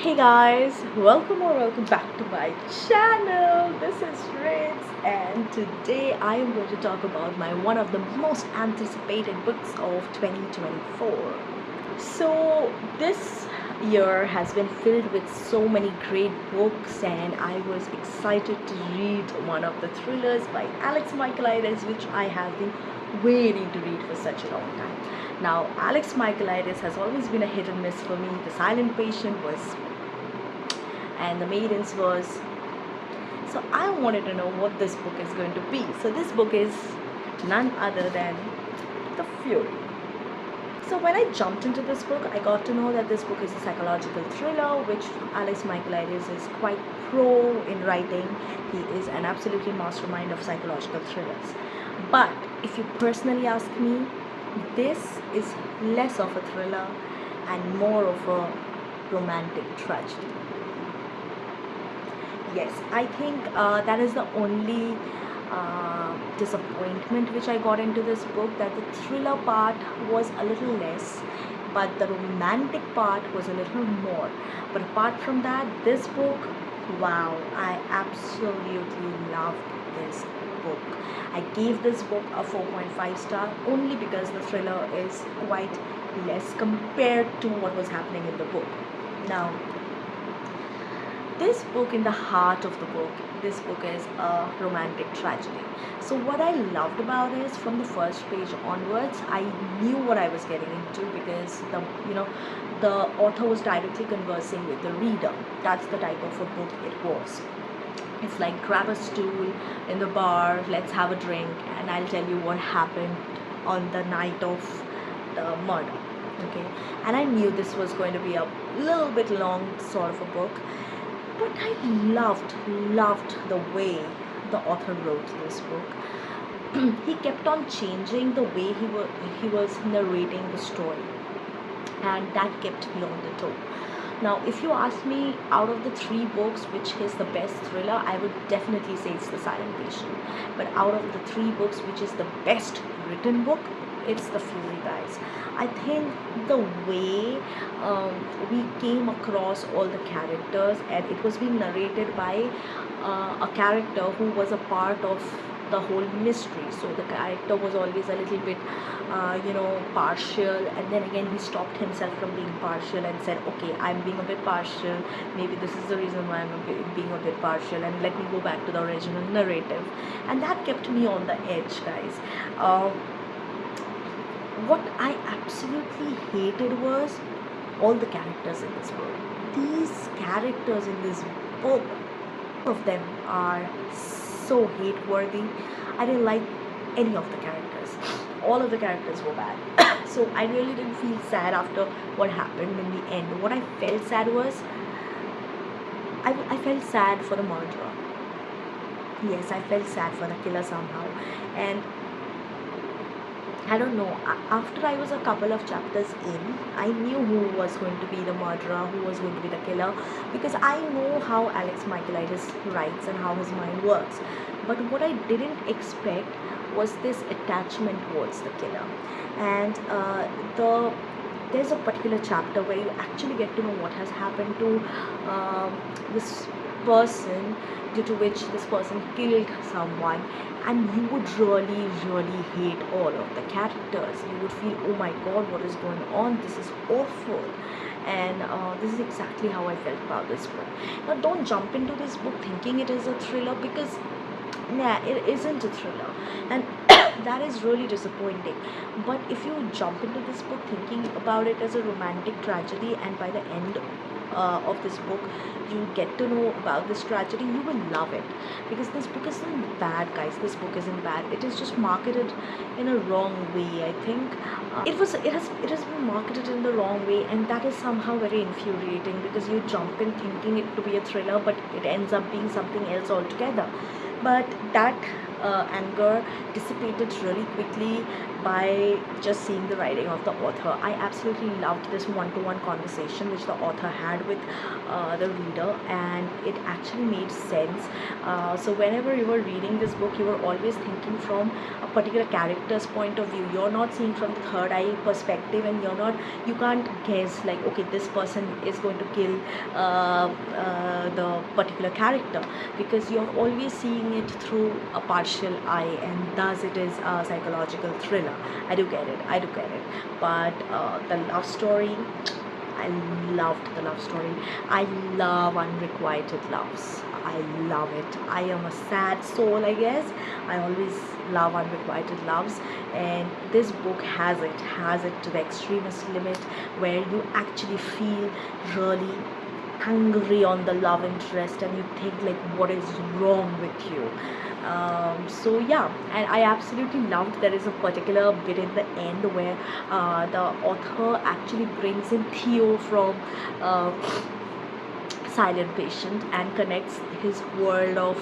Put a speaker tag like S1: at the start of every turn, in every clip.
S1: Hey guys, welcome back to my channel. This is Ritz, and today I am going to talk about my one of the most anticipated books of 2024. So this year has been filled with so many great books, and I was excited to read one of the thrillers by Alex Michaelides, which I have been waiting to read for such a long time. Now, Alex Michaelides has always been a hit and miss for me. The Silent Patient was, and The Maidens was. So I wanted to know what this book is going to be. So this book is none other than The Fury. So when I jumped into this book, I got to know that this book is a psychological thriller, which Alex Michaelides is quite pro in writing. He is an absolutely mastermind of psychological thrillers. But if you personally ask me, this is less of a thriller and more of a romantic tragedy. Yes, I think that is the only disappointment which I got into this book, that the thriller part was a little less, but the romantic part was a little more. But apart from that, this book, wow, I absolutely loved this book. I gave this book a 4.5 star only because the thriller is quite less compared to what was happening in the book. Now, this book, in the heart of the book, this book is a romantic tragedy. So what I loved about it is, from the first page onwards, I knew what I was getting into, because the author was directly conversing with the reader. That's the type of a book it was. It's like, grab a stool in the bar, let's have a drink, and I'll tell you what happened on the night of the murder. Okay, and I knew this was going to be a little bit long sort of a book, but I loved the way the author wrote this book. He kept on changing the way he was narrating the story, and that kept me on the toe. Now, if you ask me, out of the three books, which is the best thriller, I would definitely say it's The Silent Patient. But out of the three books, which is the best written book, it's The Fury, guys. I think the way we came across all the characters, and it was being narrated by a character who was a part of the whole mystery. So the character was always a little bit partial, and then again he stopped himself from being partial and said, okay, I'm being a bit partial, maybe this is the reason why I'm being a bit partial, and let me go back to the original narrative. And that kept me on the edge, guys. What I absolutely hated was all the characters in this book. These characters in this book, all of them are so hate worthy. I didn't like any of the characters. All of the characters were bad. So I really didn't feel sad after what happened in the end. What I felt sad was, I felt sad for the murderer. Yes, I felt sad for the killer somehow. And I don't know, after I was a couple of chapters in, I knew who was going to be the murderer, who was going to be the killer, because I know how Alex Michaelides writes and how his mind works. But what I didn't expect was this attachment towards the killer. And there's a particular chapter where you actually get to know what has happened to this person, due to which this person killed someone, and you would really hate all of the characters. You would feel, oh my god, what is going on, this is awful. And this is exactly how I felt about this book. Now, don't jump into this book thinking it is a thriller, because it isn't a thriller, and that is really disappointing. But if you jump into this book thinking about it as a romantic tragedy, and by the end of this book you get to know about this tragedy, you will love it. Because this book isn't bad, guys. This book isn't bad. It is just marketed in a wrong way, I think. It has been marketed in the wrong way, and that is somehow very infuriating, because you jump in thinking it to be a thriller, but it ends up being something else altogether. But that anger dissipated really quickly by just seeing the writing of the author. I absolutely loved this one-to-one conversation which the author had with the reader, and it actually made sense. So whenever you were reading this book, you were always thinking from a particular character's point of view. You're not seeing from the third eye perspective, and you can't guess like, okay, this person is going to kill the particular character, because you're always seeing it through a partial eye, and thus it is a psychological thriller. I do get it. But the love story, I loved the love story. I love unrequited loves. I love it. I am a sad soul, I guess. I always love unrequited loves, and this book has it to the extremist limit, where you actually feel really angry on the love interest, and you think like, what is wrong with you? So yeah, and I absolutely loved, there is a particular bit in the end where the author actually brings in Theo from Silent Patient, and connects his world of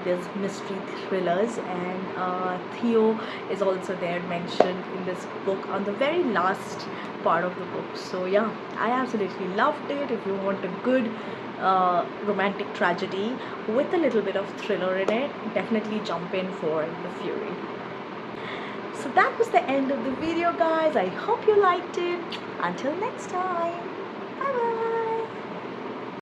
S1: there's mystery thrillers, and Theo is also there mentioned in this book on the very last part of the book. So yeah, I absolutely loved it. If you want a good romantic tragedy with a little bit of thriller in it, definitely jump in for The Fury. So that was the end of the video, guys. I hope you liked it. Until next time, bye bye.